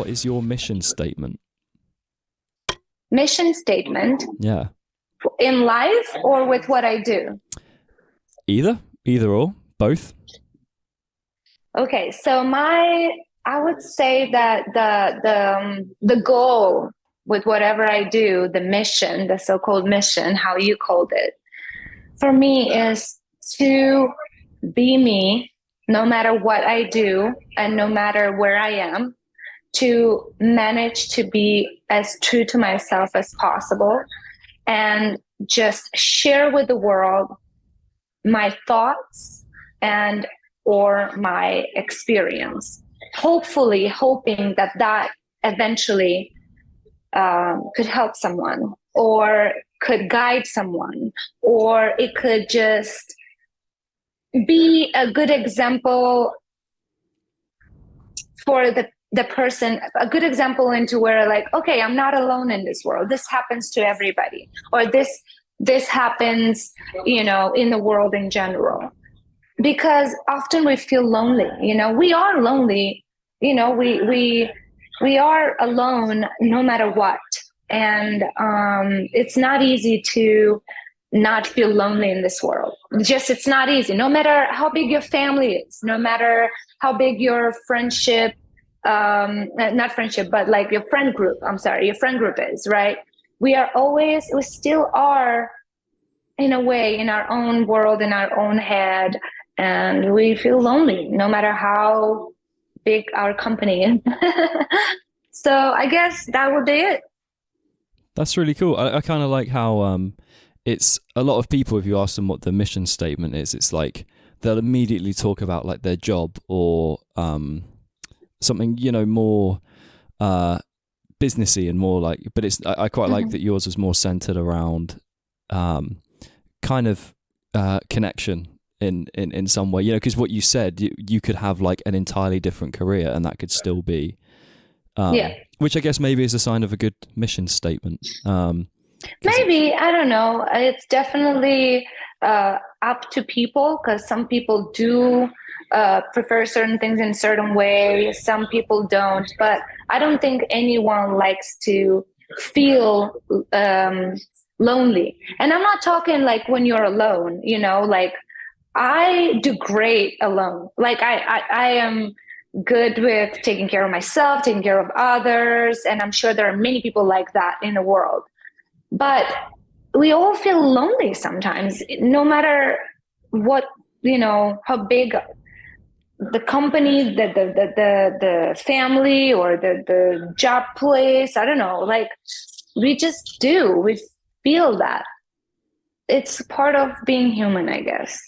what is your mission statement? Mission statement? Yeah. In life or with what I do? Either or, both. Okay, so I would say that the goal with whatever I do, the mission, the so-called mission, how you called it, for me is to be me, no matter what I do and no matter where I am, to manage to be as true to myself as possible and just share with the world my thoughts and or my experience, hopefully hoping that eventually could help someone or could guide someone, or it could just be a good example for the person, a good example into where, like, okay, I'm not alone in this world. This happens to everybody, or this happens, you know, in the world in general. Because often we feel lonely, you know, we are lonely, you know, we are alone no matter what. And it's not easy to not feel lonely in this world. Just, it's not easy, no matter how big your family is, no matter how big your friendship, not friendship, but like your friend group, your friend group is, right? We still are in a way in our own world, in our own head, and we feel lonely no matter how big our company is. So I guess that would be it. That's really cool. I kind of like how it's a lot of people, if you ask them what the mission statement is, it's like they'll immediately talk about like their job or something, you know, more businessy and more like, but it's, I quite like that yours was more centered around kind of connection in some way, you know, because what you said, you could have like an entirely different career and that could still be which I guess maybe is a sign of a good mission statement. Maybe, I don't know. It's definitely up to people, because some people do prefer certain things in certain ways. Some people don't, but I don't think anyone likes to feel lonely. And I'm not talking like when you're alone, you know, like I do great alone. Like I am good with taking care of myself, taking care of others. And I'm sure there are many people like that in the world. But we all feel lonely sometimes, no matter what, you know, how big the company, the family, or the job place, I don't know, like we just do. We feel that. It's part of being human, I guess.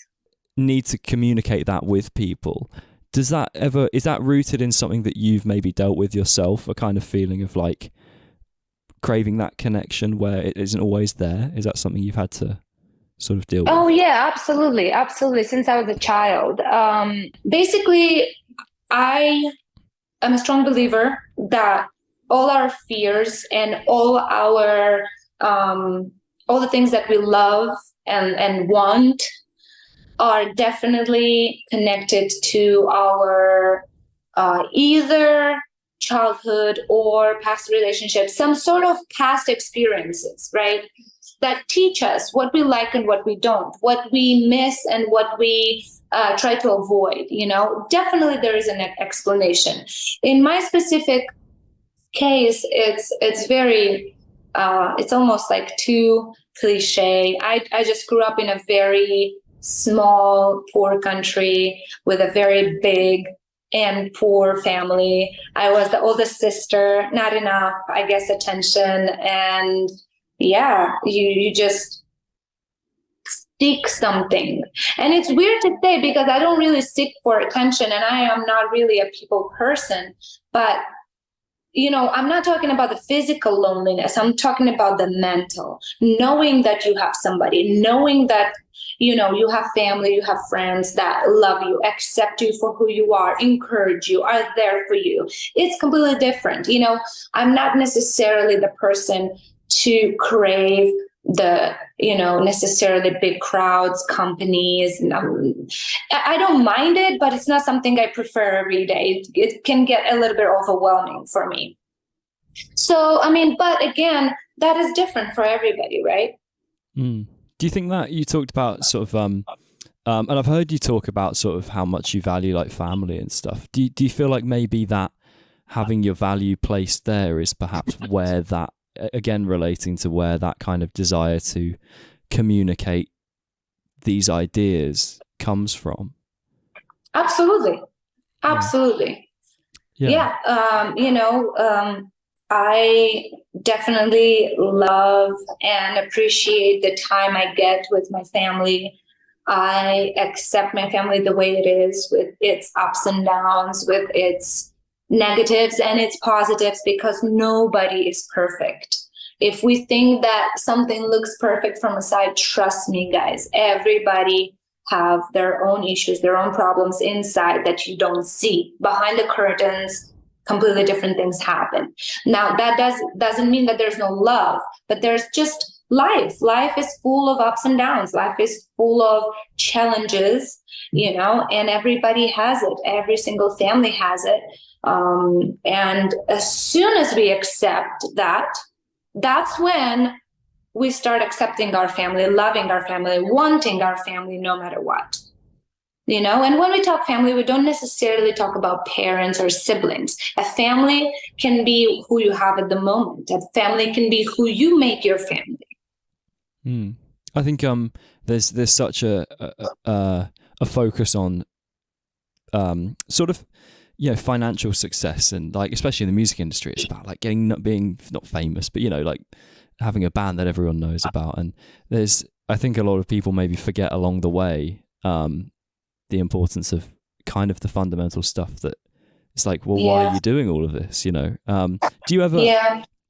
Need to communicate that with people. Is that rooted in something that you've maybe dealt with yourself, a kind of feeling of like craving that connection where it isn't always there? Is that something you've had to sort of deal with? Oh yeah, absolutely. Since I was a child. Basically, I am a strong believer that all our fears and all the things that we love and want are definitely connected to our either childhood or past relationships, some sort of past experiences, right? That teach us what we like and what we don't, what we miss and what we try to avoid, you know? Definitely there is an explanation. In my specific case, it's very, it's almost like too cliche. I just grew up in a very small, poor country with a very big and poor family. I was the oldest sister, not enough, I guess, attention. And yeah, you just seek something. And it's weird to say because I don't really seek for attention and I am not really a people person, but you know, I'm not talking about the physical loneliness. I'm talking about the mental, knowing that you have somebody, knowing that, you know, you have family, you have friends that love you, accept you for who you are, encourage you, are there for you. It's completely different. You know, I'm not necessarily the person to crave the necessarily big crowds, companies. I don't mind it, but it's not something I prefer every day. It can get a little bit overwhelming for me. So but again, that is different for everybody, right? Do you think that you talked about sort of and I've heard you talk about sort of how much you value like family and stuff. Do you feel like maybe that having your value placed there is perhaps where that, again, relating to where that kind of desire to communicate these ideas comes from? Absolutely. Yeah. I definitely love and appreciate the time I get with my family. I accept my family the way it is, with its ups and downs, with its negatives and its positives, because nobody is perfect. If we think that something looks perfect from a side, trust me, guys, everybody have their own issues, their own problems inside that you don't see. Behind the curtains, completely different things happen. Now, that doesn't mean that there's no love, but there's just life. Life is full of ups and downs. Life is full of challenges, and everybody has it. Every single family has it. And as soon as we accept that, that's when we start accepting our family, loving our family, wanting our family no matter what. And when we talk family, we don't necessarily talk about parents or siblings. A family can be who you have at the moment. A family can be who you make your family. I think there's such a focus on sort of financial success, and like especially in the music industry, it's about like being not famous, but like having a band that everyone knows about. And I think a lot of people maybe forget along the way the importance of kind of the fundamental stuff that it's like, well, why are you doing all of this? Do you ever,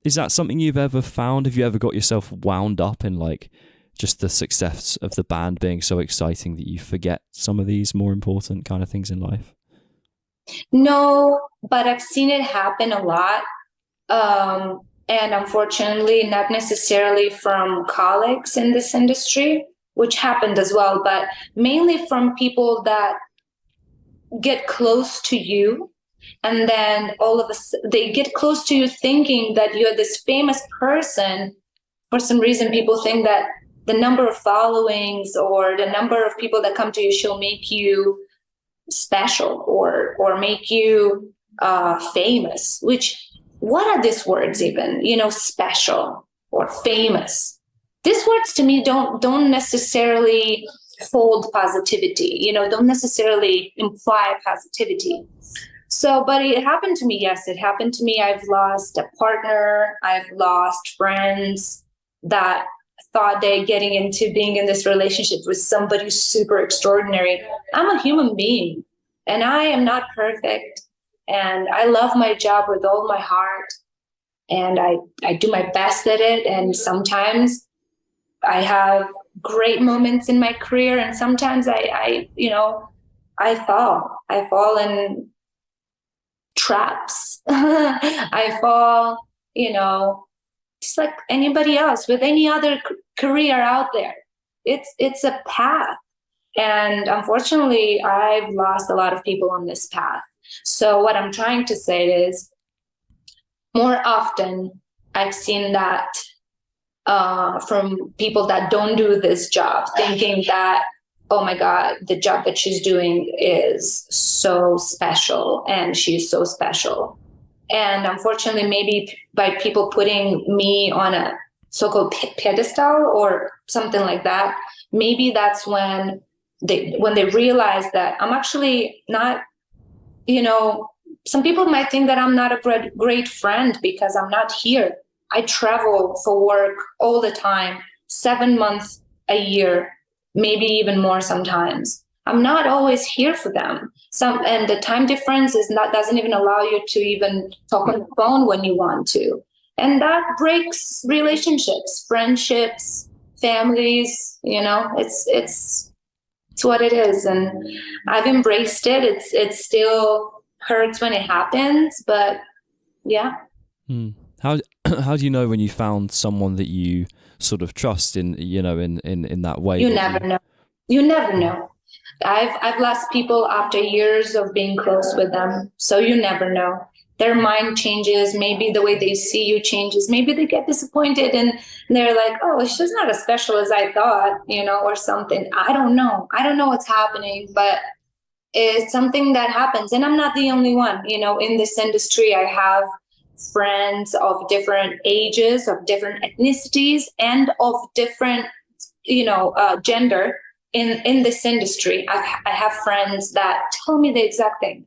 is that something you've ever found? Have you ever got yourself wound up in like just the success of the band being so exciting that you forget some of these more important kind of things in life? No, but I've seen it happen a lot. And unfortunately, not necessarily from colleagues in this industry, which happened as well, but mainly from people that get close to you. And then all of a sudden they get close to you thinking that you're this famous person. For some reason, people think that the number of followings or the number of people that come to your show make you special or make you famous, which, what are these words even? Special or famous. These words to me don't necessarily hold positivity, don't necessarily imply positivity. So, but it happened to me. Yes, it happened to me. I've lost a partner. I've lost friends that thought they're getting into being in this relationship with somebody super extraordinary. I'm a human being and I am not perfect. And I love my job with all my heart. And I do my best at it. And sometimes I have great moments in my career. And sometimes I fall in traps. I fall, just like anybody else with any other career out there. It's a path. And unfortunately, I've lost a lot of people on this path. So what I'm trying to say is, more often I've seen that from people that don't do this job, thinking that, oh my God, the job that she's doing is so special and she's so special. And unfortunately, maybe by people putting me on a so-called pedestal or something like that, maybe that's when they realize that I'm actually not, some people might think that I'm not a great friend because I'm not here. I travel for work all the time, 7 months a year, maybe even more sometimes. I'm not always here for them. And the time difference doesn't even allow you to even talk on the phone when you want to. And that breaks relationships, friendships, families, it's what it is. And I've embraced it. It still hurts when it happens, but yeah. How do you know when you found someone that you sort of trust in, you know, in that way. You never know. You never know. I've lost people after years of being close with them. So you never know. Their mind changes. Maybe the way they see you changes. Maybe they get disappointed and they're like, oh, she's not as special as I thought, you know, or something. I don't know. I don't know what's happening, but it's something that happens. And I'm not the only one. You know, in this industry, I have friends of different ages, of different ethnicities, and of different, you know, gender in this industry. I have friends that tell me the exact thing.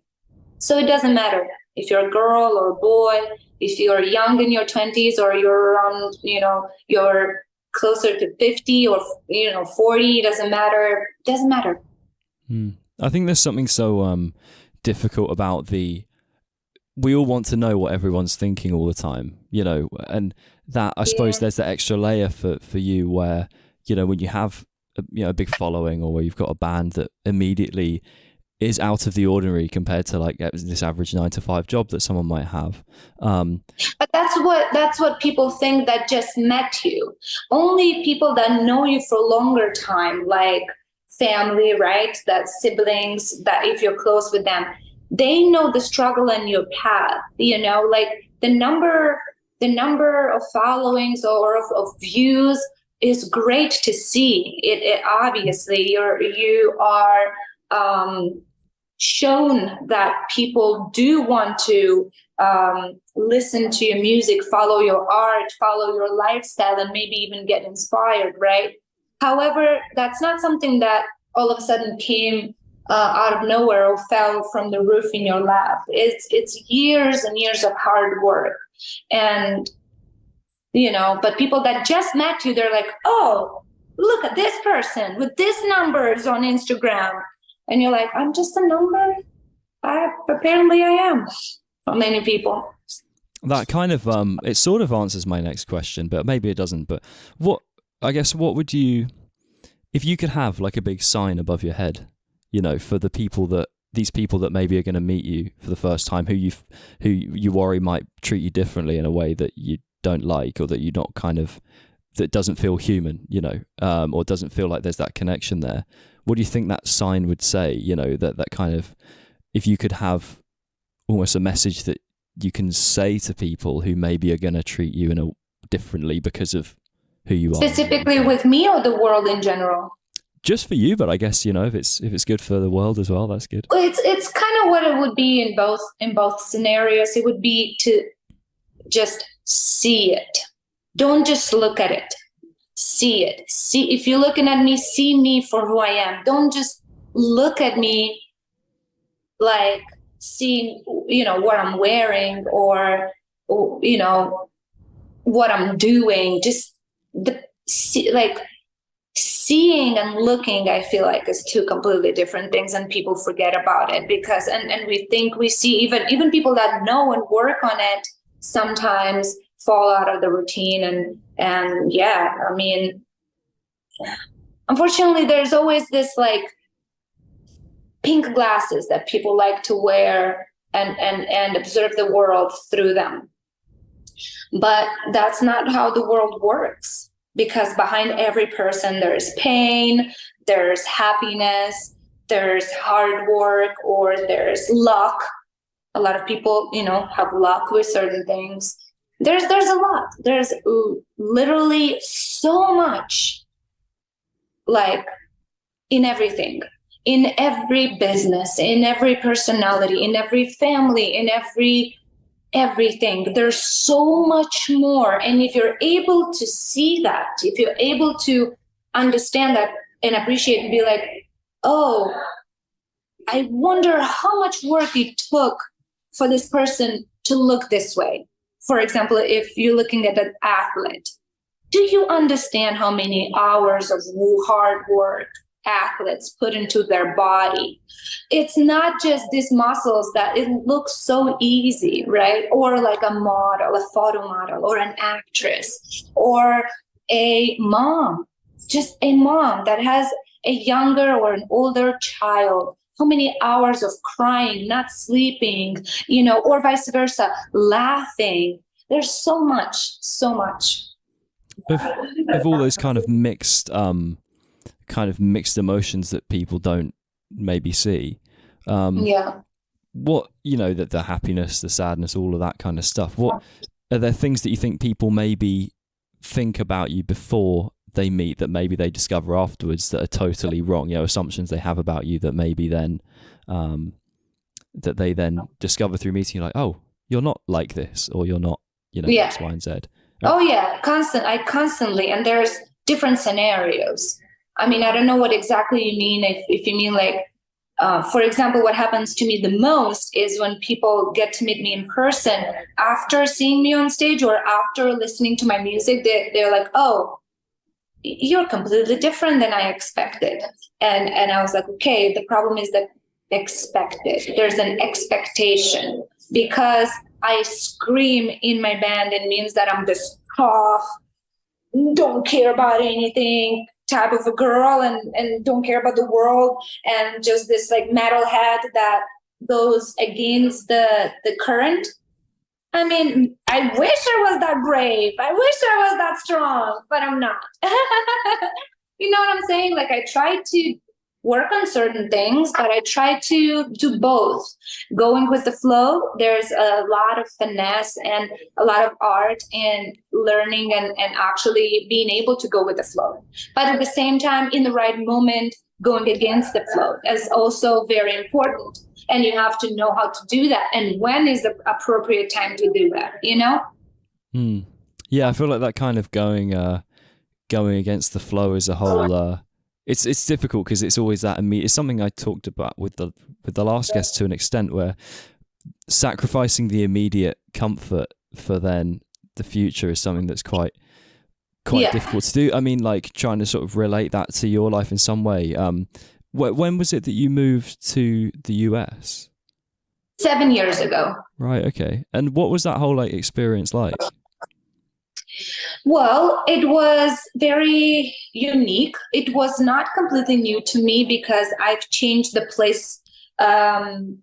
So it doesn't matter if you're a girl or a boy, if you're young in your 20s or you're around, you know, you're closer to 50 or, you know, 40, it doesn't matter. It doesn't matter. I think there's something so difficult about we all want to know what everyone's thinking all the time, you know, and that, I suppose there's that extra layer for you where, you know, when you have a big following or where you've got a band that immediately is out of the ordinary compared to like this average 9-to-5 job that someone might have. But that's what people think that just met you. Only people that know you for a longer time, like family, right? That siblings, that if you're close with them, they know the struggle in your path, you know, like the number of followings or of views is great to see. It obviously you are shown that people do want to listen to your music, follow your art, follow your lifestyle, and maybe even get inspired, right? However, that's not something that all of a sudden came out of nowhere or fell from the roof in your lap. It's years and years of hard work. And, you know, but people that just met you, they're like, oh, look at this person with these numbers on Instagram. And you're like, I'm just a number? Apparently I am for many people. That kind of, it sort of answers my next question, but maybe it doesn't. But what would you, if you could have like a big sign above your head, you know, for these people that maybe are going to meet you for the first time, who you worry might treat you differently in a way that you don't like, or that you're not that doesn't feel human, you know, or doesn't feel like there's that connection there. What do you think that sign would say? You know, that kind of, if you could have almost a message that you can say to people who maybe are going to treat you differently because of who you are. Specifically with me or the world in general? Just for you, but I guess, you know, if it's good for the world as well, that's good. Well, it's kind of what it would be in both scenarios. It would be to just see it. Don't just look at it. See it. See, if you're looking at me, see me for who I am. Don't just look at me like seeing, you know, what I'm wearing or you know, what I'm doing. Just seeing and looking, I feel like, is two completely different things, and people forget about it because and we think we see, even people that know and work on it sometimes fall out of the routine. And yeah, I mean, unfortunately, there's always this like pink glasses that people like to wear and observe the world through them. But that's not how the world works, because behind every person there's pain, there's happiness, there's hard work, or there's luck. A lot of people, you know, have luck with certain things. There's a lot. There's literally so much, like, in everything, in every business, in every personality, in every family, in everything. There's so much more. And if you're able to see that, if you're able to understand that and appreciate and be like, oh, I wonder how much work it took for this person to look this way. For example, if you're looking at an athlete, do you understand how many hours of hard work athletes put into their body? It's not just these muscles that it looks so easy, right? Or like a model, a photo model, or an actress, or a mom, just a mom that has a younger or an older child. How many hours of crying, not sleeping, you know, or vice versa, laughing. There's so much. of all those kind of mixed emotions that people don't maybe see. What, the happiness, the sadness, all of that kind of stuff. What are there things that you think people maybe think about you before they meet that maybe they discover afterwards that are totally wrong? Assumptions they have about you that maybe then that they then discover through meeting you, like, oh, you're not like this, or you're not, X, Y, and Z. Oh yeah, constantly, and there's different scenarios. I mean, I don't know what exactly you mean. If you mean like, for example, what happens to me the most is when people get to meet me in person after seeing me on stage or after listening to my music, they're like, oh, you're completely different than I expected. And I was like, okay, the problem is that expected. There's an expectation. Because I scream in my band, it means that I'm this tough, don't care about anything type of a girl, and don't care about the world, and just this like metalhead that goes against the current. I mean, I wish I was that brave. I wish I was that strong, but I'm not. You know what I'm saying? Like, I try to work on certain things, but I try to do both. Going with the flow, there's a lot of finesse and a lot of art in learning and actually being able to go with the flow. But at the same time, in the right moment, going against the flow is also very important. And you have to know how to do that. And when is the appropriate time to do that, Yeah, I feel like that kind of going against the flow is a whole... It's difficult because it's always that immediate. It's something I talked about with the last guest to an extent, where sacrificing the immediate comfort for then the future is something that's quite difficult to do. I mean, like, trying to sort of relate that to your life in some way. When was it that you moved to the US? 7 years ago. Right. Okay. And what was that whole experience like? Well, it was very unique. It was not completely new to me because I've changed the place, the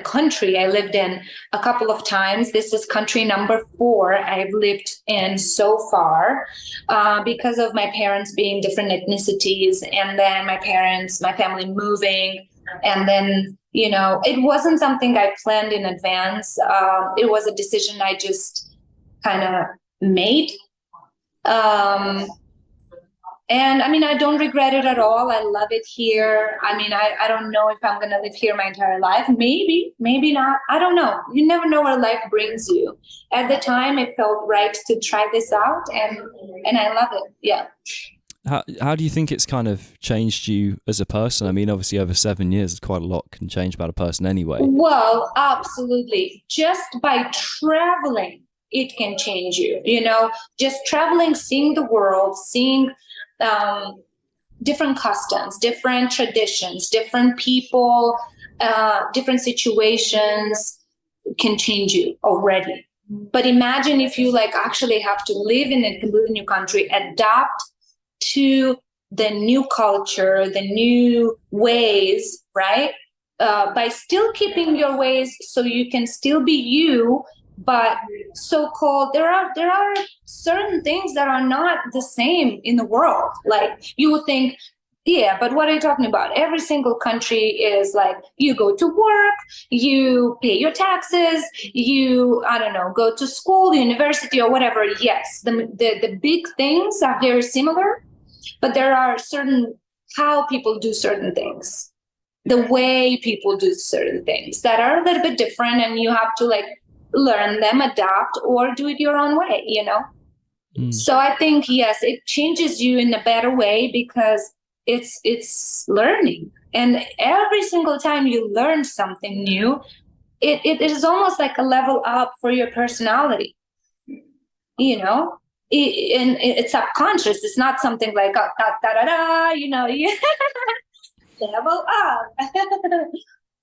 country I lived in a couple of times. This is country number 4 I've lived in so far, because of my parents being different ethnicities, and then my family moving, and then, it wasn't something I planned in advance. It was a decision I just kind of made. And I mean, I don't regret it at all. I love it here. I mean, I don't know if I'm going to live here my entire life. Maybe not. I don't know. You never know where life brings you. At the time, it felt right to try this out, and I love it. Yeah. How do you think it's kind of changed you as a person? I mean, obviously over 7 years, quite a lot can change about a person anyway. Well, absolutely. Just by traveling, it can change you, just traveling, seeing the world, seeing different customs, different traditions, different people, different situations can change you already. But imagine if you actually have to live in a completely new country, adapt to the new culture, the new ways, right? By still keeping your ways so you can still be you, but so-called, there are certain things that are not the same in the world. Like, you would think, yeah, but what are you talking about? Every single country is like, you go to work, you pay your taxes, you, I don't know, go to school, university, or whatever. Yes, the big things are very similar, but there are certain how people do certain things, the way people do certain things that are a little bit different, and you have to learn them, adapt, or do it your own way, So I think, yes, it changes you in a better way because it's learning. And every single time you learn something new, it is almost like a level up for your personality, and it's subconscious. It's not something like, level up.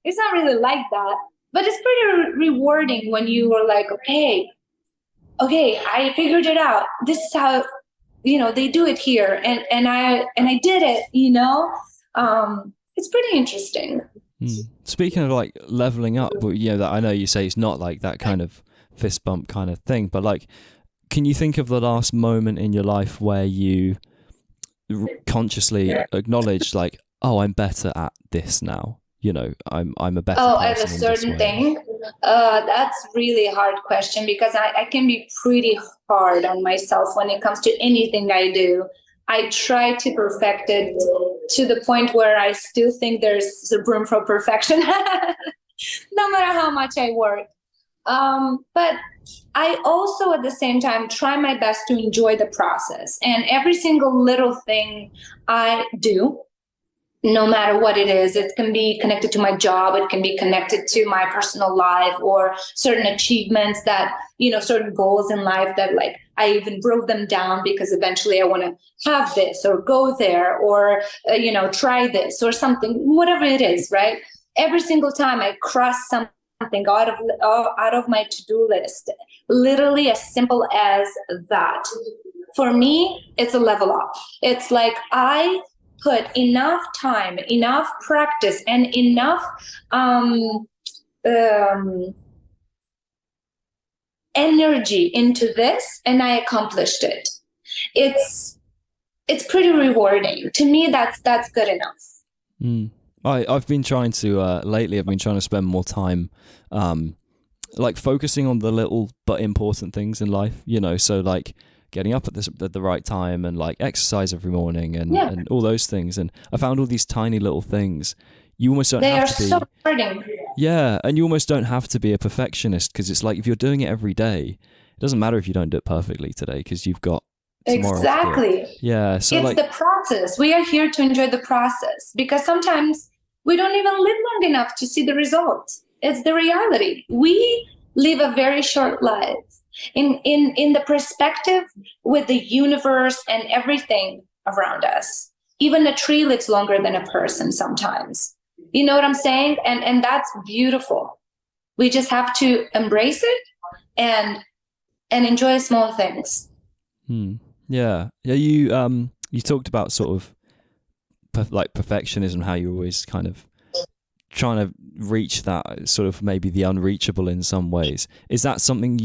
It's not really like that. But it's pretty rewarding when you are like, okay, I figured it out. This is how, they do it here. And I did it, it's pretty interesting. Speaking of leveling up, that I know you say it's not like that kind of fist bump kind of thing, but can you think of the last moment in your life where you consciously acknowledged like, oh, I'm better at this now? You know, I'm a better person at a in this certain way. thing. That's really hard question, because I can be pretty hard on myself when it comes to anything I do. I try to perfect it to the point where I still think there's room for perfection, no matter how much I work. But I also, at the same time, try my best to enjoy the process. And every single little thing I do, no matter what it is, it can be connected to my job, it can be connected to my personal life, or certain achievements that, you know, certain goals in life that, like, I even wrote them down because eventually I want to have this or go there, or, you know, try this or something, whatever it is, right? Every single time I cross something out of my to-do list, literally as simple as that. For me, it's a level up. It's like I put enough time, enough practice, and enough energy into this, and I accomplished it. It's pretty rewarding. To me, that's good enough. I've been trying to lately. I've been trying to spend more time, like focusing on the little but important things in life. You know, so like getting up at the right time, and like exercise every morning, and all those things. And I found all these tiny little things. You almost don't have to be. They are so rewarding. Yeah, and you almost don't have to be a perfectionist, because it's like if you're doing it every day, it doesn't matter if you don't do it perfectly today, because you've got tomorrow. Exactly. Yeah. So it's the process. We are here to enjoy the process, because sometimes we don't even live long enough to see the result. It's the reality. We live a very short life. In the perspective with the universe and everything around us, even a tree lives longer than a person sometimes. You know what I'm saying? And that's beautiful. We just have to embrace it and enjoy small things. Yeah. You talked about sort of like perfectionism, how you're always kind of trying to reach that sort of maybe the unreachable in some ways. Is that something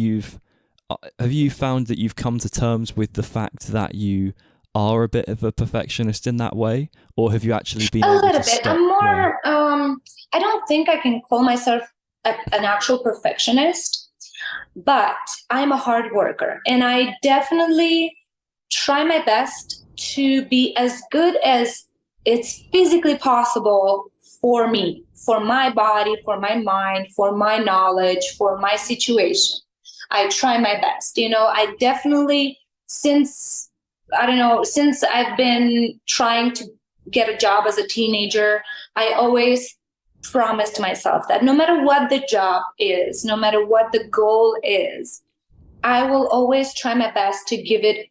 have you found that you've come to terms with the fact that you are a bit of a perfectionist in that way, or have you actually been able to stop? A little bit. I'm more. I don't think I can call myself an actual perfectionist, but I'm a hard worker, and I definitely try my best to be as good as it's physically possible for me, for my body, for my mind, for my knowledge, for my situation. I try my best. You know, I definitely, since I've been trying to get a job as a teenager, I always promised myself that no matter what the job is, no matter what the goal is, I will always try my best to give it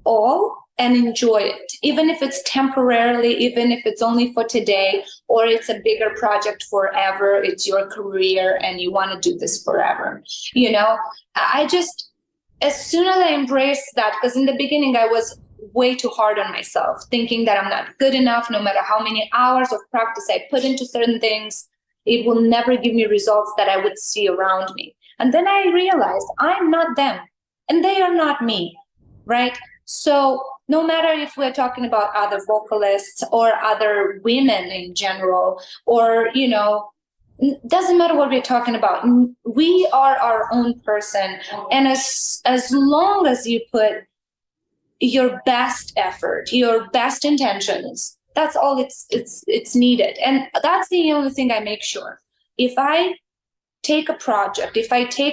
all and enjoy it, even if it's temporarily, even if it's only for today, or it's a bigger project forever, it's your career and you want to do this forever. You know, I just, as soon as I embraced that, because in the beginning I was way too hard on myself, thinking that I'm not good enough, no matter how many hours of practice I put into certain things, it will never give me results that I would see around me. And then I realized I'm not them and they are not me, right? So no matter if we're talking about other vocalists or other women in general, or, you know, doesn't matter what we're talking about. We are our own person. And as long as you put your best effort, your best intentions, that's all it's needed. And that's the only thing I make sure. If I take a project,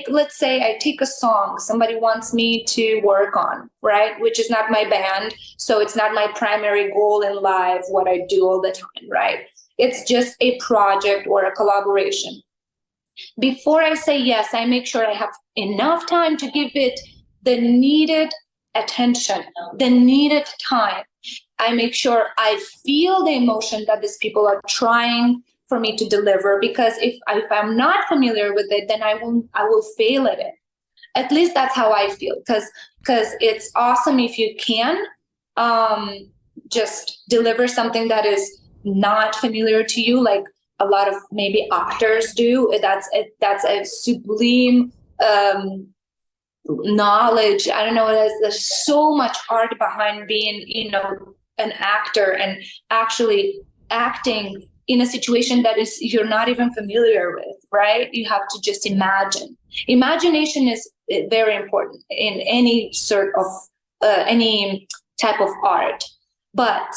let's say I take a song somebody wants me to work on, right? Which is not my band. So it's not my primary goal in life, what I do all the time, right? It's just a project or a collaboration. Before I say yes, I make sure I have enough time to give it the needed attention, the needed time. I make sure I feel the emotion that these people are trying for me to deliver, because if I'm not familiar with it, then I will fail at it. At least that's how I feel, because it's awesome if you can just deliver something that is not familiar to you, like a lot of maybe actors do. That's a sublime knowledge. I don't know, there's so much art behind being, an actor and actually acting in a situation that is you're not even familiar with, right? You have to just imagine. Imagination is very important in any sort of any type of art. But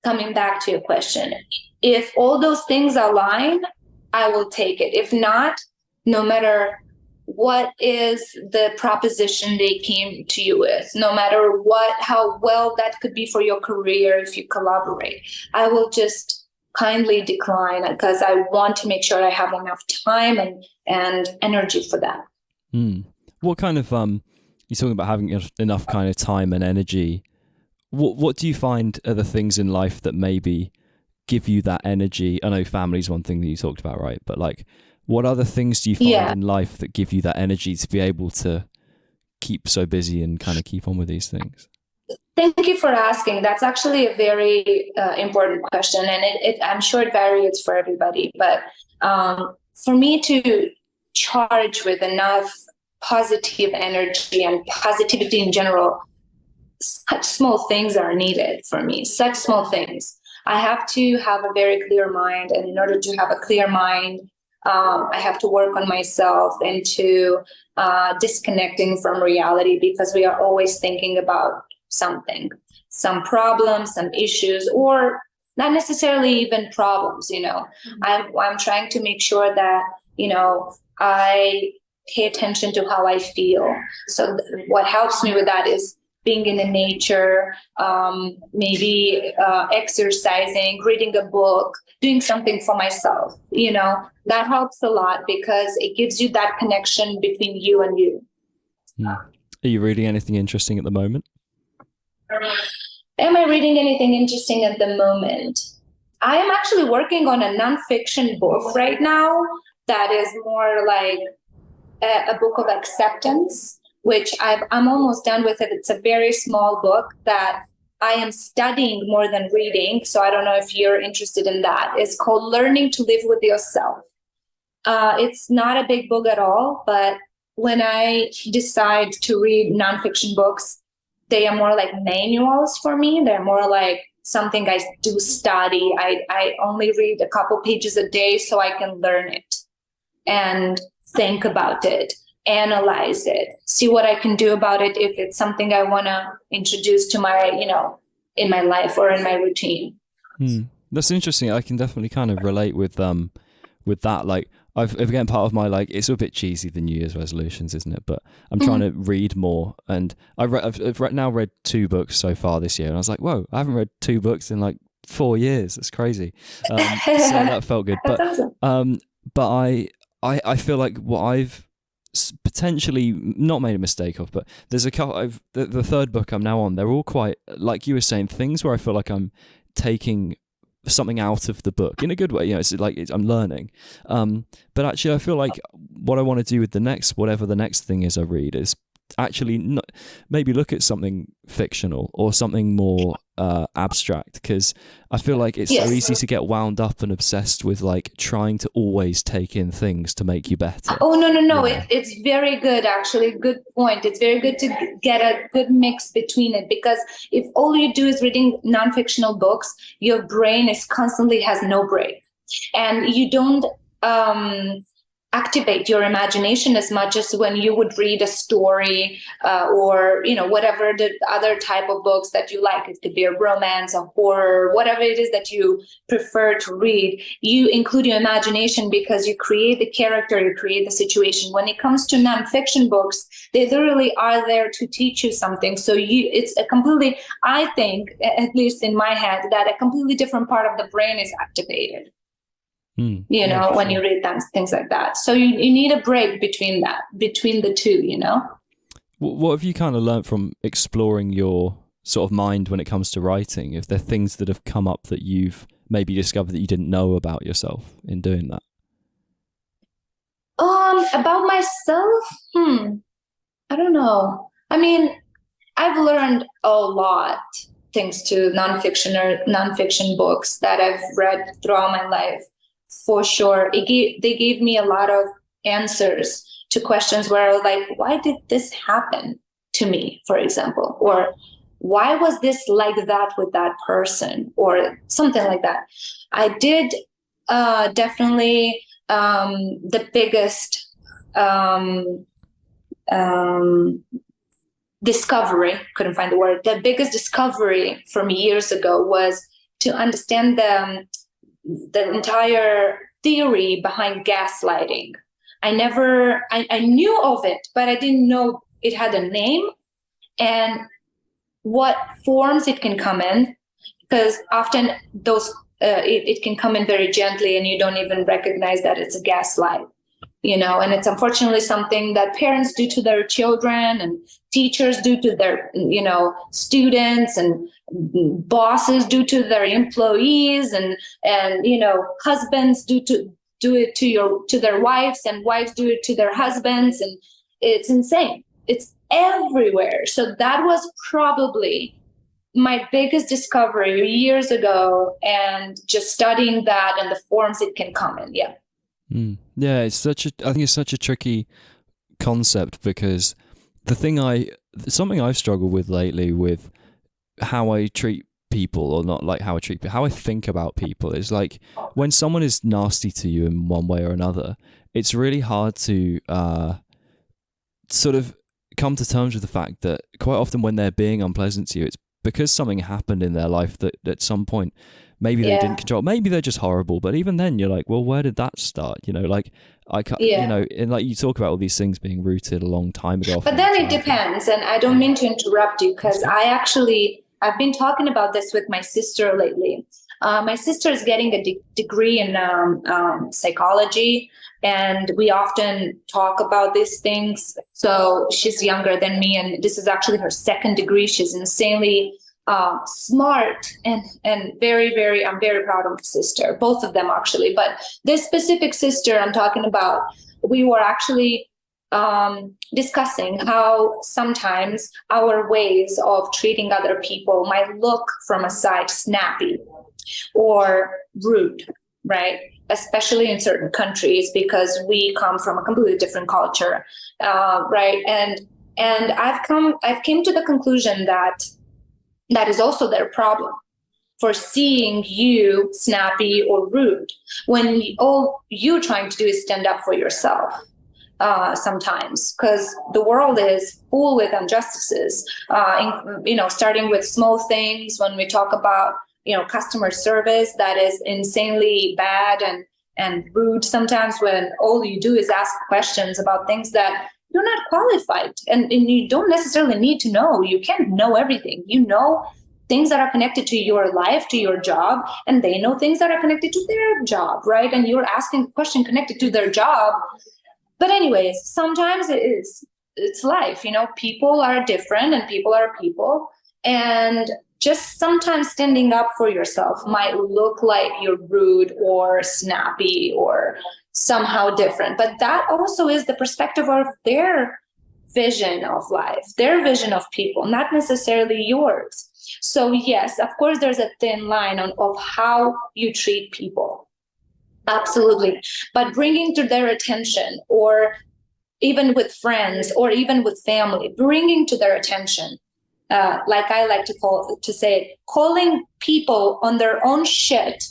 coming back to your question, if all those things align, I will take it. If not, no matter what is the proposition they came to you with, no matter how well that could be for your career if you collaborate, I will just kindly decline, because I want to make sure I have enough time and energy for that. What kind of you're talking about having enough kind of time and energy. What do you find are the things in life that maybe give you that energy? I know family's one thing that you talked about, right? But like, what other things do you find in life that give you that energy to be able to keep so busy and kind of keep on with these things? Thank you for asking. That's actually a very important question, and I'm sure it varies for everybody. But for me to charge with enough positive energy and positivity in general, such small things are needed for me. Such small things. I have to have a very clear mind, and in order to have a clear mind, I have to work on myself into disconnecting from reality, because we are always thinking about something, some problems, some issues, or not necessarily even problems. I'm trying to make sure that I pay attention to how I feel. So what helps me with that is being in the nature, maybe exercising, reading a book, doing something for myself. That helps a lot, because it gives you that connection between you and you. Are you reading anything interesting at the moment? Am I reading anything interesting at the moment? I am actually working on a nonfiction book right now that is more like a book of acceptance, which I'm almost done with it. It's a very small book that I am studying more than reading. So I don't know if you're interested in that. It's called Learning to Live with Yourself. It's not a big book at all, but when I decide to read nonfiction books, they are more like manuals for me. They're more like something I do study. I only read a couple pages a day so I can learn it and think about it, analyze it, see what I can do about it if it's something I want to introduce to my, in my life or in my routine. That's interesting. I can definitely kind of relate with that. Like, again, part of my, like, it's a bit cheesy, the New Year's resolutions, isn't it? But I'm trying to read more, and I've now read 2 books so far this year, and I was like, whoa, I haven't read 2 books in like 4 years. It's crazy. So that felt good. But awesome. But I feel like what I've potentially not made a mistake of, but there's a couple. The 3rd book I'm now on, they're all quite, like you were saying, things where I feel like I'm taking something out of the book in a good way. It's like I'm learning. But actually, I feel like what I want to do with whatever the next thing is I read, is actually maybe look at something fictional or something more abstract, because I feel like it's so easy to get wound up and obsessed with like trying to always take in things to make you better. Oh, no. It's very good, actually. Good point. It's very good to get a good mix between it, because if all you do is reading non-fictional books, your brain is constantly has no break, and you don't activate your imagination as much as when you would read a story or whatever the other type of books that you like. It could be a romance, a horror, whatever it is that you prefer to read. You include your imagination because you create the character, you create the situation. When it comes to nonfiction books, they literally are there to teach you something. So it's a completely, I think, at least in my head, that a completely different part of the brain is activated. When you read things like that. So you need a break between the two, What have you kind of learned from exploring your sort of mind when it comes to writing? If there are things that have come up that you've maybe discovered that you didn't know about yourself in doing that? About myself? I don't know. I mean, I've learned a lot thanks to nonfiction books that I've read throughout my life. For sure. They gave me a lot of answers to questions where like, why did this happen to me, for example, or why was this like that with that person, or something like that. I did definitely the biggest discovery, couldn't find the word, the biggest discovery for me years ago was to understand the entire theory behind gaslighting. I knew of it, but I didn't know it had a name and what forms it can come in, because often those it can come in very gently and you don't even recognize that it's a gaslight, and it's unfortunately something that parents do to their children and teachers do to their students, and bosses do to their employees, and husbands do it to their wives, and wives do it to their husbands, and it's insane. It's everywhere. So that was probably my biggest discovery years ago, and just studying that and the forms it can come in. Yeah. Yeah, I think it's such a tricky concept, because something I've struggled with lately with how I treat people, or not like how I treat people, how I think about people, is like when someone is nasty to you in one way or another, it's really hard to sort of come to terms with the fact that quite often when they're being unpleasant to you, it's because something happened in their life that at some point maybe they didn't control. Maybe they're just horrible, but even then you're like, well, where did that start? Like I can't, and like you talk about all these things being rooted a long time ago. But then it depends, and I don't mean to interrupt you, because I've been talking about this with my sister lately. My sister is getting a degree in psychology, and we often talk about these things. So she's younger than me, and this is actually her second degree. She's insanely smart and very, very, I'm very proud of my sister, both of them actually. But this specific sister I'm talking about, we were actually discussing how sometimes our ways of treating other people might look from a side snappy or rude, right? Especially in certain countries, because we come from a completely different culture, right? And I've came to the conclusion that is also their problem, for seeing you snappy or rude when all you're trying to do is stand up for yourself. Sometimes, because the world is full with injustices, starting with small things. When we talk about customer service, that is insanely bad and rude sometimes, when all you do is ask questions about things that you're not qualified, and you don't necessarily need to know. You can't know everything. Things that are connected to your life, to your job, and they know things that are connected to their job, right? And you're asking a question connected to their job. But anyways, sometimes it's life, people are different and people are people. And just sometimes standing up for yourself might look like you're rude or snappy or somehow different. But that also is the perspective of their vision of life, their vision of people, not necessarily yours. So yes, of course, there's a thin line of how you treat people. Absolutely. But bringing to their attention, or even with friends or even with family, bringing to their attention, like I like to say, calling people on their own shit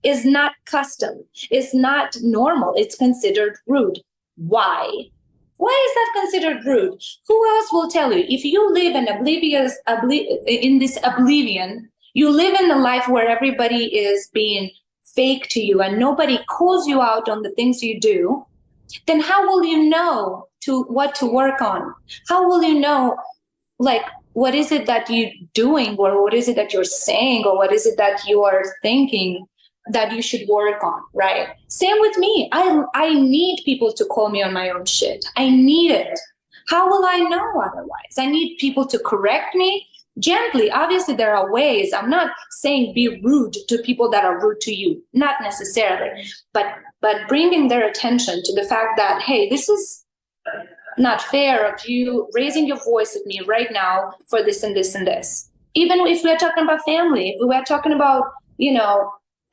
is not custom. It's not normal. It's considered rude. Why? Why is that considered rude? Who else will tell you? If you live in this oblivion, you live in a life where everybody is being fake to you and nobody calls you out on the things you do, then how will you know what to work on? How will you know, like, what is it that you're doing, or what is it that you're saying, or what is it that you are thinking that you should work on, right? Same with me. I need people to call me on my own shit. I need it. How will I know otherwise? I need people to correct me gently. Obviously, there are ways. I'm not saying be rude to people that are rude to you, not necessarily, but bringing their attention to the fact that, hey, this is not fair of you raising your voice at me right now for this and this and this. Even if we're talking about family, if we're talking about,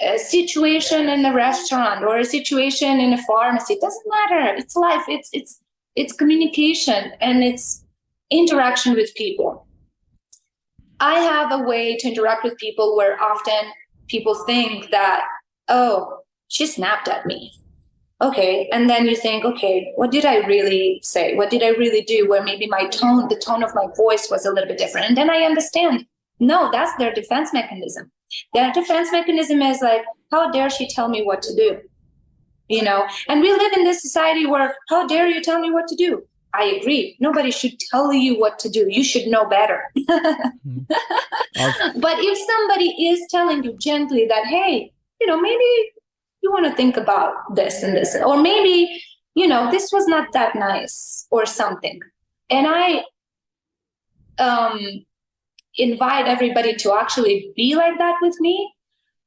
a situation in a restaurant or a situation in a pharmacy, it doesn't matter. It's life. It's it's communication and it's interaction with people. I have a way to interact with people where often people think that, oh, she snapped at me. Okay. And then you think, okay, what did I really say? What did I really do? Where maybe the tone of my voice was a little bit different. And then I understand, no, that's their defense mechanism. Their defense mechanism is like, how dare she tell me what to do? You know, and we live in this society where, how dare you tell me what to do? I agree. Nobody should tell you what to do. You should know better. But if somebody is telling you gently that, hey, you know, maybe you want to think about this and this, or maybe, you know, this was not that nice or something. And I invite everybody to actually be like that with me.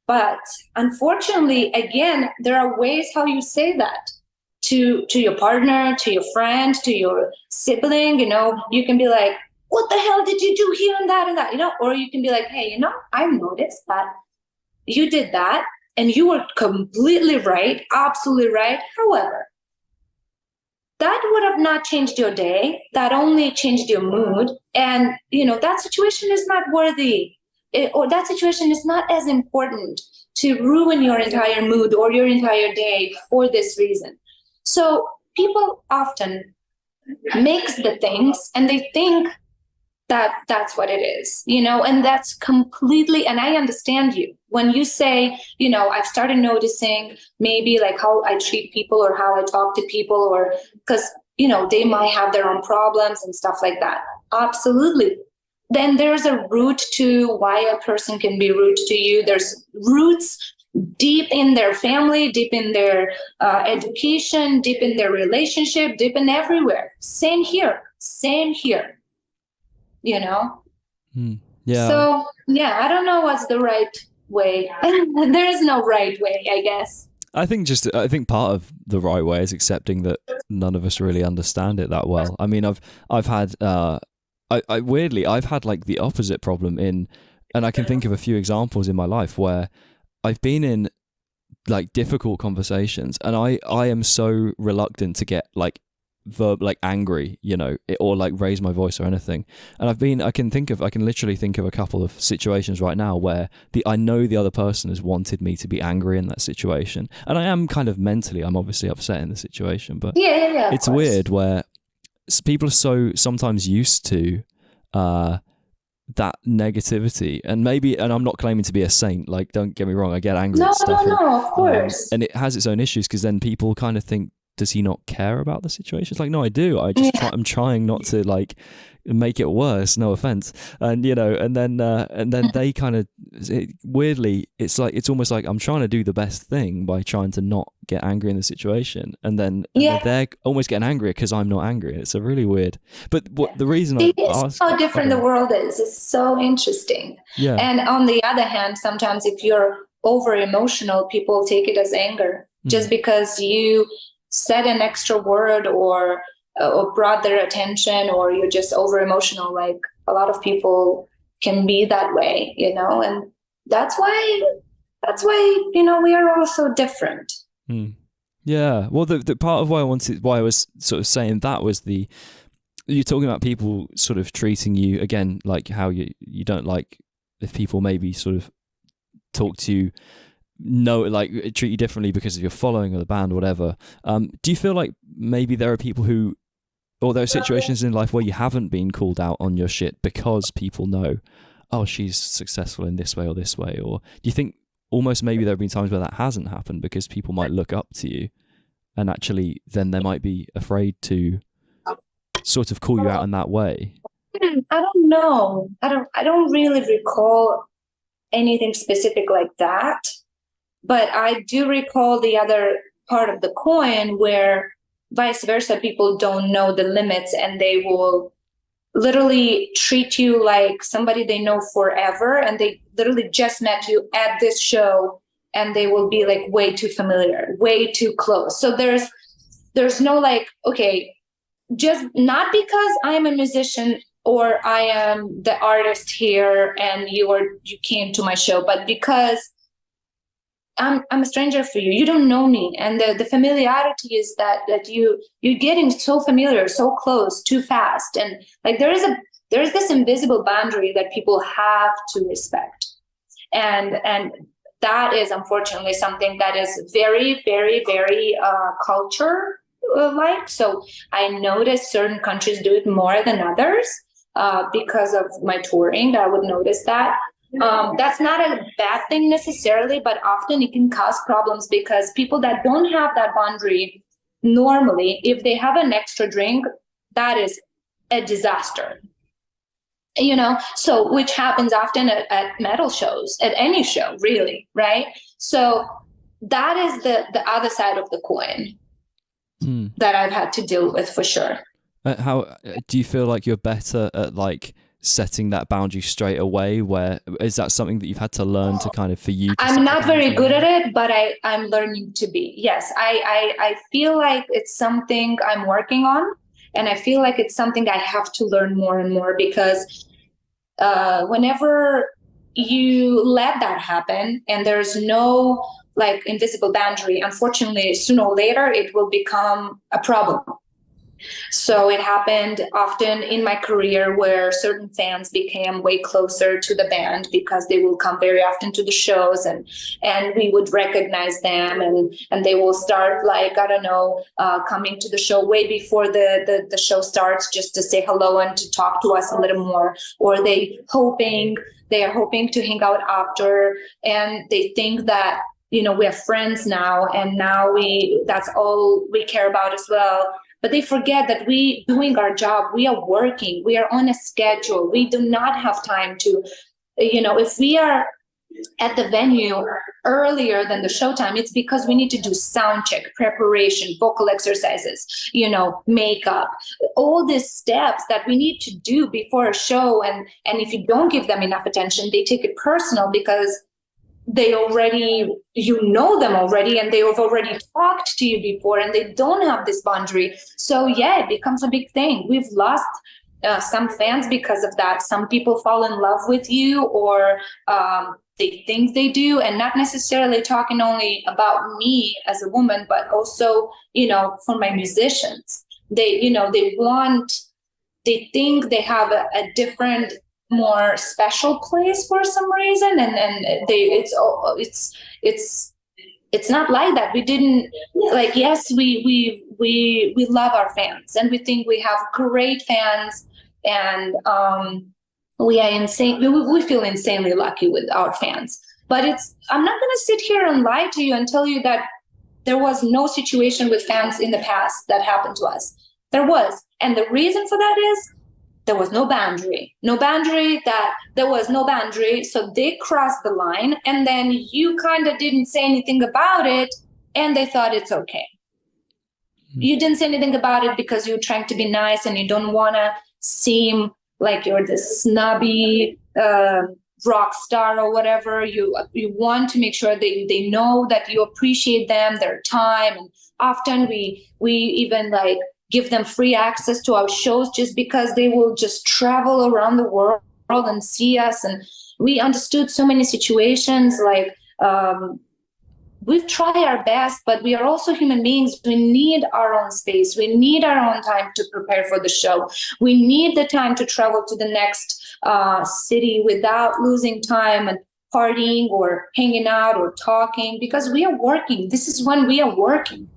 But unfortunately, again, there are ways how you say that to your partner, to your friend, to your sibling. You know, you can be like, what the hell did you do here and that, you know, or you can be like, hey, you know, I noticed that you did that and you were completely right, absolutely right. However, that would have not changed your day. That only changed your mood. And, you know, that situation is not worthy, or that situation is not as important to ruin your entire mood or your entire day for this reason. So people often mix the things and they think that that's what it is, you know, and that's completely, and I understand you. When you say, you know, I've started noticing maybe like how I treat people or how I talk to people, or because, you know, they might have their own problems and stuff like that. Absolutely. Then there's a root to why a person can be rude to you. There's roots deep in their family, deep in their education, deep in their relationship, deep in everywhere. Same here, you know? Yeah. So, yeah, I don't know what's the right way. There is no right way, I guess. I think part of the right way is accepting that none of us really understand it that well. I mean, I've had weirdly, I've had like the opposite problem and I can think of a few examples in my life where I've been in like difficult conversations and I am so reluctant to get like angry, you know, or like raise my voice or anything. And I can literally think of a couple of situations right now where I know the other person has wanted me to be angry in that situation. And I am kind of I'm obviously upset in the situation, but yeah, it's weird where people are so sometimes used to that negativity, and I'm not claiming to be a saint, like don't get me wrong, I get angry at stuff. No, of course. And it has its own issues because then people kind of think, does he not care about the situation? It's like, no, I do. I'm trying not to like make it worse, no offense. And you know, and then they kind of weirdly, it's almost like I'm trying to do the best thing by trying to not get angry in the situation, and then they're almost getting angry because I'm not angry. It's a really weird. But the reason I ask how different the world is so interesting. Yeah. And on the other hand, sometimes if you're over emotional, people take it as anger just because you said an extra word or brought their attention, or you're just over emotional. Like a lot of people can be that way, you know, and that's why, you know, we are all so different. Yeah. Well, the part of why I was sort of saying that was you're talking about people sort of treating you again, like how you don't like if people maybe sort of talk to you, like treat you differently because of your following or the band or whatever. Do you feel like maybe there are people or there are situations in life where you haven't been called out on your shit because people know, oh, she's successful in this way or this way? Or do you think almost maybe there have been times where that hasn't happened because people might look up to you and actually then they might be afraid to sort of call you out in that way? I don't know. I don't really recall anything specific like that. But I do recall the other part of the coin where vice versa, people don't know the limits and they will literally treat you like somebody they know forever, and they literally just met you at this show and they will be like way too familiar, way too close. So there's no like, okay, just not because I'm a musician or I am the artist here and you came to my show, but because I'm a stranger for you. You don't know me. And the familiarity is that you're getting so familiar, so close, too fast. And like there's this invisible boundary that people have to respect. And that is unfortunately something that is very, very, very culture like. So I notice certain countries do it more than others because of my touring. I would notice that. That's not a bad thing necessarily, but often it can cause problems because people that don't have that boundary normally, if they have an extra drink, that is a disaster. So which happens often at metal shows, at any show, really, right? So that is the other side of the coin that I've had to deal with for sure. How do you feel like you're better at like setting that boundary straight away? Where is that something that you've had to learn to kind of for you? I'm not very good at it, but I'm learning to be. Yes, I feel like it's something I'm working on. And I feel like it's something I have to learn more and more because whenever you let that happen and there's no like invisible boundary, unfortunately, sooner or later, it will become a problem. So it happened often in my career where certain fans became way closer to the band because they will come very often to the shows and we would recognize them and they will start like, I don't know, coming to the show way before the show starts just to say hello and to talk to us a little more, or they are hoping to hang out after, and they think that, we are friends now and now that's all we care about as well. But they forget that we doing our job, we are working, we are on a schedule. We do not have time to, if we are at the venue earlier than the showtime, it's because we need to do sound check, preparation, vocal exercises, makeup, all these steps that we need to do before a show. And if you don't give them enough attention, they take it personal because they already, them already, and they have already talked to you before, and they don't have this boundary. So yeah, it becomes a big thing. We've lost some fans because of that. Some people fall in love with you, or they think they do, and not necessarily talking only about me as a woman, but also, for my musicians. They think they have a different, more special place for some reason, and it's not like that. We didn't like, yes, we love our fans and we think we have great fans, and we are insane. We feel insanely lucky with our fans. But I'm not going to sit here and lie to you and tell you that there was no situation with fans in the past that happened to us. There was, and the reason for that is there was no boundary, so they crossed the line, and then you kind of didn't say anything about it, and they thought it's okay. You didn't say anything about it because you're trying to be nice and you don't want to seem like you're this snobby rock star or whatever. You want to make sure they know that you appreciate them, their time, and often we even like give them free access to our shows just because they will just travel around the world and see us. And we understood so many situations, like we've tried our best, but we are also human beings. We need our own space. We need our own time to prepare for the show. We need the time to travel to the next city without losing time and partying or hanging out or talking, because we are working. This is when we are working.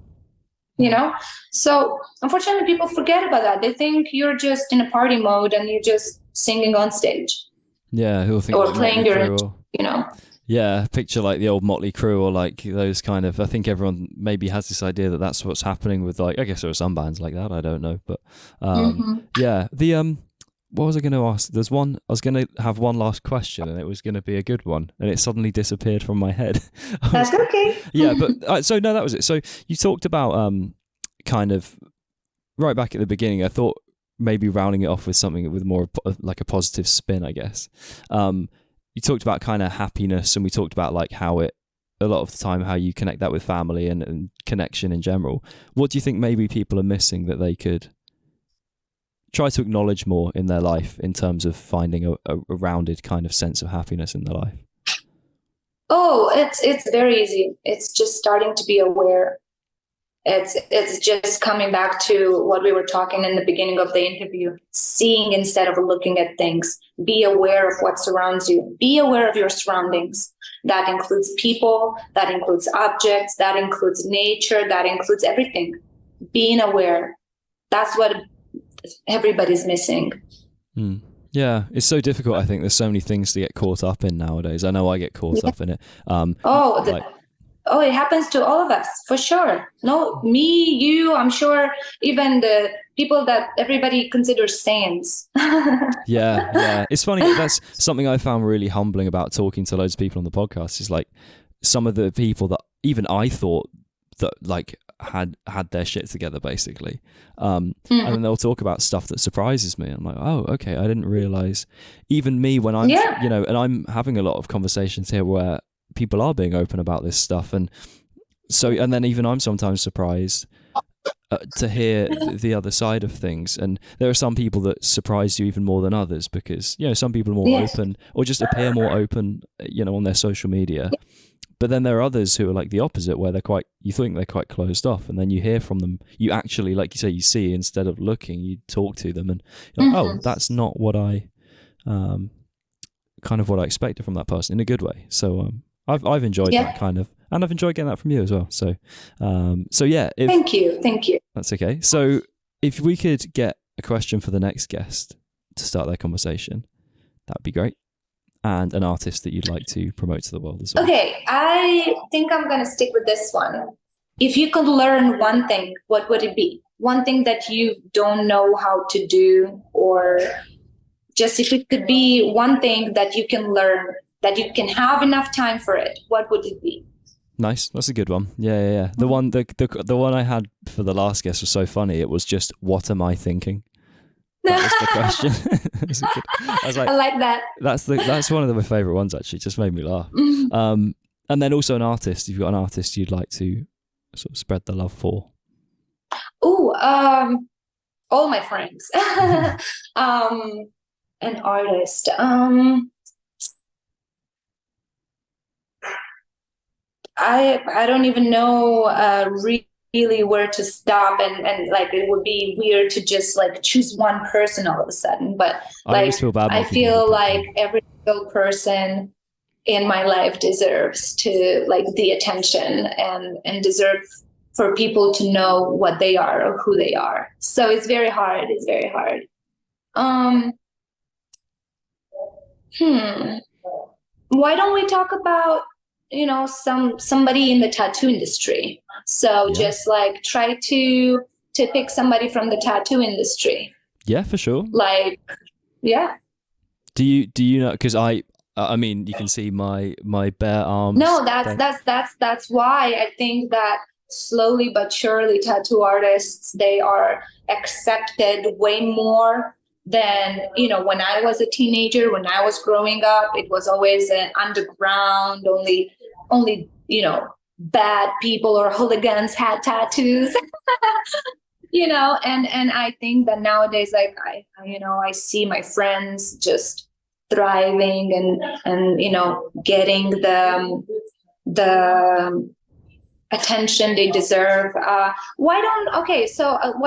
So unfortunately people forget about that. They think you're just in a party mode and you're just singing on stage. Yeah, who'll think or playing your, Yeah, picture like the old Motley Crue or like those kind of. I think everyone maybe has this idea that that's what's happening with, like, I guess there are some bands like that. I don't know, but yeah. The what was I going to ask? There's one. I was going to have one last question, and it was going to be a good one, and it suddenly disappeared from my head. That's okay. Yeah, but so no, that was it. So you talked about kind of right back at the beginning. I thought maybe rounding it off with something with more like a positive spin, I guess. You talked about kind of happiness, and we talked about like how it, a lot of the time, how you connect that with family and connection in general. What do you think maybe people are missing that they could try to acknowledge more in their life in terms of finding a rounded kind of sense of happiness in their life? Oh, it's very easy. It's just starting to be aware. It's just coming back to what we were talking in the beginning of the interview, seeing instead of looking at things. Be aware of what surrounds you. Be aware of your surroundings. That includes people, that includes objects, that includes nature, that includes everything. Being aware. That's what everybody's missing. Yeah, it's so difficult. I think there's so many things to get caught up in nowadays. I know I get caught up in it. It happens to all of us, for sure. No, me, you, I'm sure even the people that everybody considers saints. Yeah. It's funny. That's something I found really humbling about talking to loads of people on the podcast, is like some of the people that even I thought that like had their shit together, basically. And then they'll talk about stuff that surprises me. I'm like, oh, okay, I didn't realize. Even me, when I'm, and I'm having a lot of conversations here where people are being open about this stuff, and then even I'm sometimes surprised to hear the other side of things. And there are some people that surprise you even more than others, because some people are more open, or just appear more open, on their social media. But then there are others who are like the opposite, where you think they're quite closed off, and then you hear from them. You actually, like you say, you see instead of looking. You talk to them, and you're like, oh, that's not what I, kind of what I expected from that person, in a good way. So I've enjoyed that kind of, and I've enjoyed getting that from you as well. So yeah. Thank you. That's okay. So if we could get a question for the next guest to start their conversation, that'd be great. And an artist that you'd like to promote to the world as well. Okay, I think I'm going to stick with this one. If you could learn one thing, what would it be? One thing that you don't know how to do, or just if it could be one thing that you can learn, that you can have enough time for it, what would it be? Nice. That's a good one. Yeah. The one I had for the last guest was so funny. It was just, what am I thinking? That was the question. I like that. That's one of my favorite ones, actually. Just made me laugh. And then also an artist. If you've got an artist you'd like to sort of spread the love for. All my friends. An artist. I don't even know really where to stop, and like it would be weird to just like choose one person all of a sudden, but like I feel like every single person in my life deserves to like the attention and deserve for people to know what they are or who they are. So it's very hard. Why don't we talk about somebody in the tattoo industry? So just like try to pick somebody from the tattoo industry. Yeah, for sure. Like, yeah. Do you know? Because I mean, you can see my bare arms. No, that's why I think that slowly but surely tattoo artists, they are accepted way more than when I was a teenager, when I was growing up. It was always an underground, only bad people or hooligans had tattoos. And I think that nowadays, like I see my friends just thriving and getting the attention they deserve. Why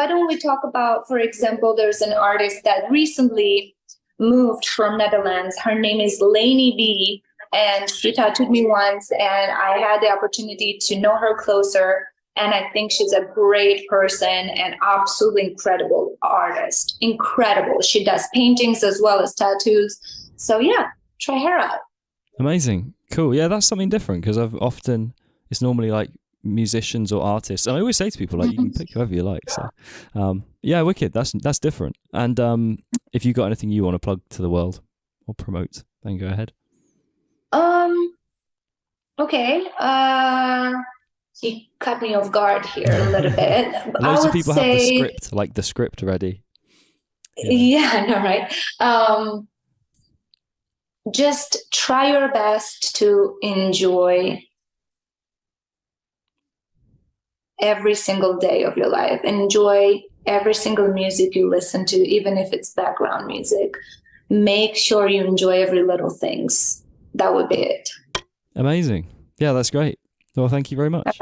don't we talk about, for example, there's an artist that recently moved from Netherlands. Her name is Lena B, and she tattooed me once, and I had the opportunity to know her closer. And I think she's a great person and absolutely incredible artist. Incredible. She does paintings as well as tattoos. So yeah, try her out. Amazing. Cool. Yeah, that's something different, because it's normally like musicians or artists, and I always say to people, like, you can pick whoever you like. So yeah, wicked. That's different. And if you got anything you want to plug to the world or promote, then go ahead. Okay. You cut me off guard here a little bit. Loads of people have the script ready. Yeah, I know, right? Just try your best to enjoy every single day of your life. Enjoy every single music you listen to, even if it's background music. Make sure you enjoy every little things. That would be it. Amazing. Yeah, that's great. Well, thank you very much.